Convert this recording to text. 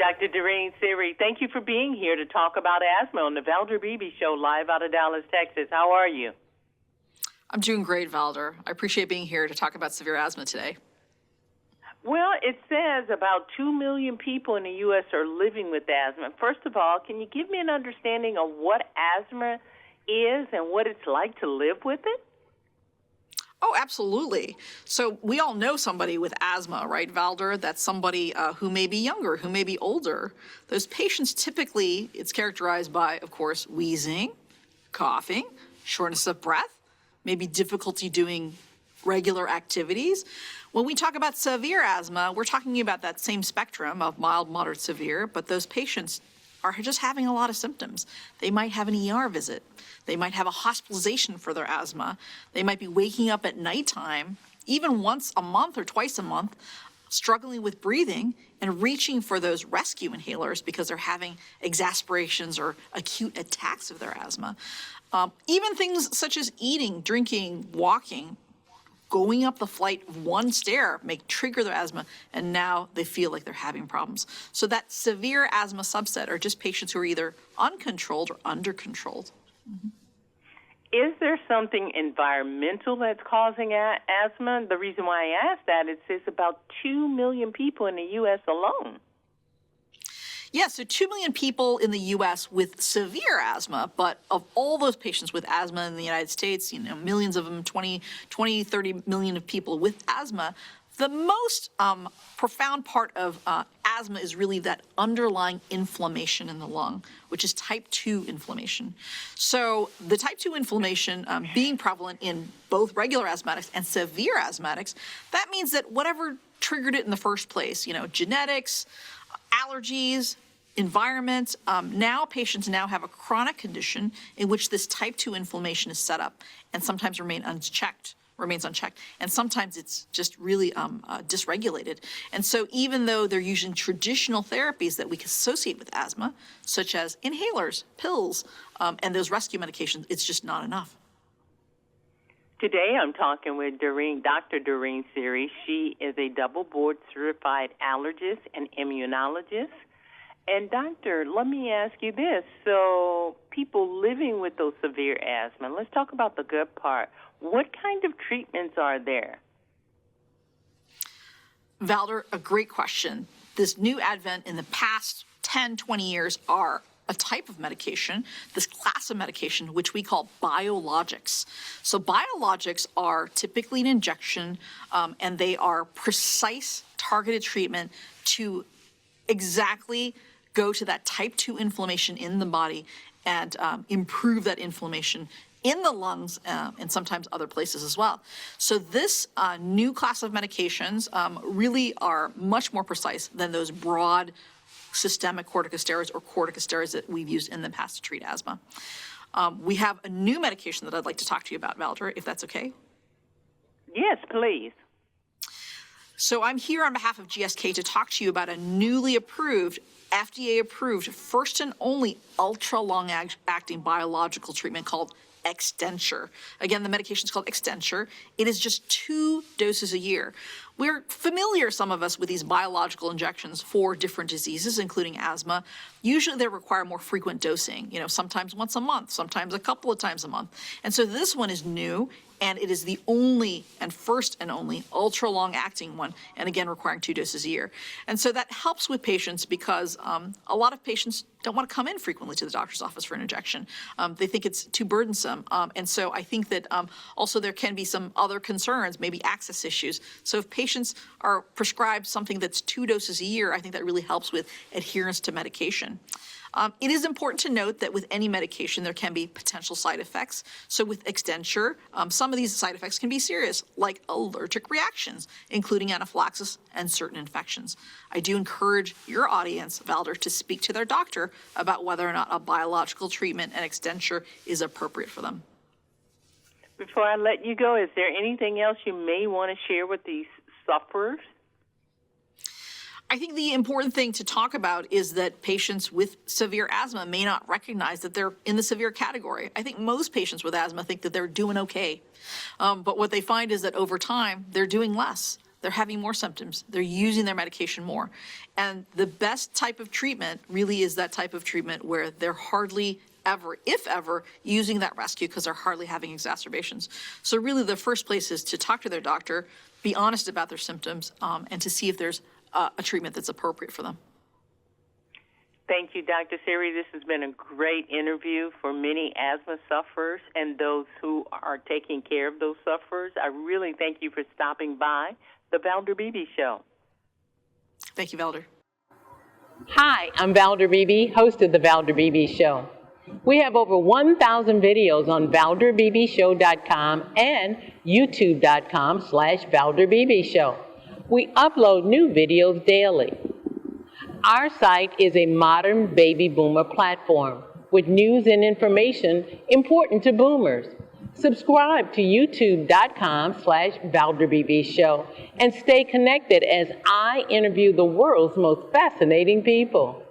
Dr. Doreen Siri, thank you for being here to talk about asthma on the Valder Beebe Show live out of Dallas, Texas. How are you? I'm doing great, Valder. I appreciate being here to talk about severe asthma today. Well, it says about 2 million people in the U.S. are living with asthma. First of all, can you give me an understanding of what asthma is and what it's like to live with it? Oh, absolutely. So we all know somebody with asthma, right, Valder? That's somebody who may be younger, who may be older. Those patients typically, it's characterized by, of course, wheezing, coughing, shortness of breath, maybe difficulty doing regular activities. When we talk about severe asthma, we're talking about that same spectrum of mild, moderate, severe, but those patients are just having a lot of symptoms. They might have an ER visit. They might have a hospitalization for their asthma. They might be waking up at nighttime, even once a month or twice a month, struggling with breathing and reaching for those rescue inhalers because they're having exacerbations or acute attacks of their asthma. Even things such as eating, drinking, walking, going up the flight of one stair may trigger their asthma, and now they feel like they're having problems. So that severe asthma subset are just patients who are either uncontrolled or under-controlled. Mm-hmm. Is there something environmental that's causing asthma? The reason why I ask that is there's about 2 million people in the U.S. alone. Yeah, so 2 million people in the U.S. with severe asthma, but of all those patients with asthma in the United States, millions of them, 20, 30 million of people with asthma, the most profound part of asthma is really that underlying inflammation in the lung, which is type 2 inflammation. So the type 2 inflammation being prevalent in both regular asthmatics and severe asthmatics, that means that whatever triggered it in the first place, genetics, allergies, environment, now patients have a chronic condition in which this type 2 inflammation is set up and sometimes remains unchecked. And sometimes it's just really dysregulated. And so even though they're using traditional therapies that we can associate with asthma, such as inhalers, pills, and those rescue medications, it's just not enough. Today I'm talking with Dr. Doreen Siri. She is a double board certified allergist and immunologist. And doctor, let me ask you this. So people living with those severe asthma, let's talk about the good part. What kind of treatments are there? Valder, a great question. This new advent in the past 10, 20 years are a type of medication, this class of medication, which we call biologics. So biologics are typically an injection, and they are precise targeted treatment to exactly go to that type 2 inflammation in the body and improve that inflammation in the lungs and sometimes other places as well. So this new class of medications really are much more precise than those broad systemic corticosteroids or corticosteroids that we've used in the past to treat asthma. We have a new medication that I'd like to talk to you about, Valder, if that's okay. Yes, please. So I'm here on behalf of GSK to talk to you about a newly approved, FDA-approved, first and only ultra-long-acting biological treatment called Extenture. Again, the medication is called Extenture. It is just 2 doses a year. We're familiar, some of us, with these biological injections for different diseases, including asthma. Usually they require more frequent dosing, sometimes once a month, sometimes a couple of times a month. And so this one is new, and it is the only and first and only ultra long acting one, and again requiring 2 doses a year. And so that helps with patients because a lot of patients don't want to come in frequently to the doctor's office for an injection. They think it's too burdensome. And so I think that also there can be some other concerns, maybe access issues. So if patients are prescribed something that's 2 doses a year, I think that really helps with adherence to medication. It is important to note that with any medication, there can be potential side effects. So with Extenture, some of these side effects can be serious, like allergic reactions, including anaphylaxis and certain infections. I do encourage your audience, Valder, to speak to their doctor about whether or not a biological treatment and Extenture is appropriate for them. Before I let you go, is there anything else you may want to share with these sufferers? I think the important thing to talk about is that patients with severe asthma may not recognize that they're in the severe category. I think most patients with asthma think that they're doing okay. But what they find is that over time, they're doing less. they're having more symptoms, they're using their medication more. And the best type of treatment really is that type of treatment where they're hardly ever, if ever, using that rescue because they're hardly having exacerbations. So really the first place is to talk to their doctor, be honest about their symptoms, and to see if there's a treatment that's appropriate for them. Thank you, Dr. Siri. This has been a great interview for many asthma sufferers and those who are taking care of those sufferers. I really thank you for stopping by the Valder Beebe Show. Thank you, Valder. Hi, I'm Valder Beebe, host of the Valder Beebe Show. We have over 1,000 videos on ValderBeebeShow.com and YouTube.com/Valder Beebe Show. We upload new videos daily. Our site is a modern baby boomer platform with news and information important to boomers. Subscribe to YouTube.com/Valder Beebe Show and stay connected as I interview the world's most fascinating people.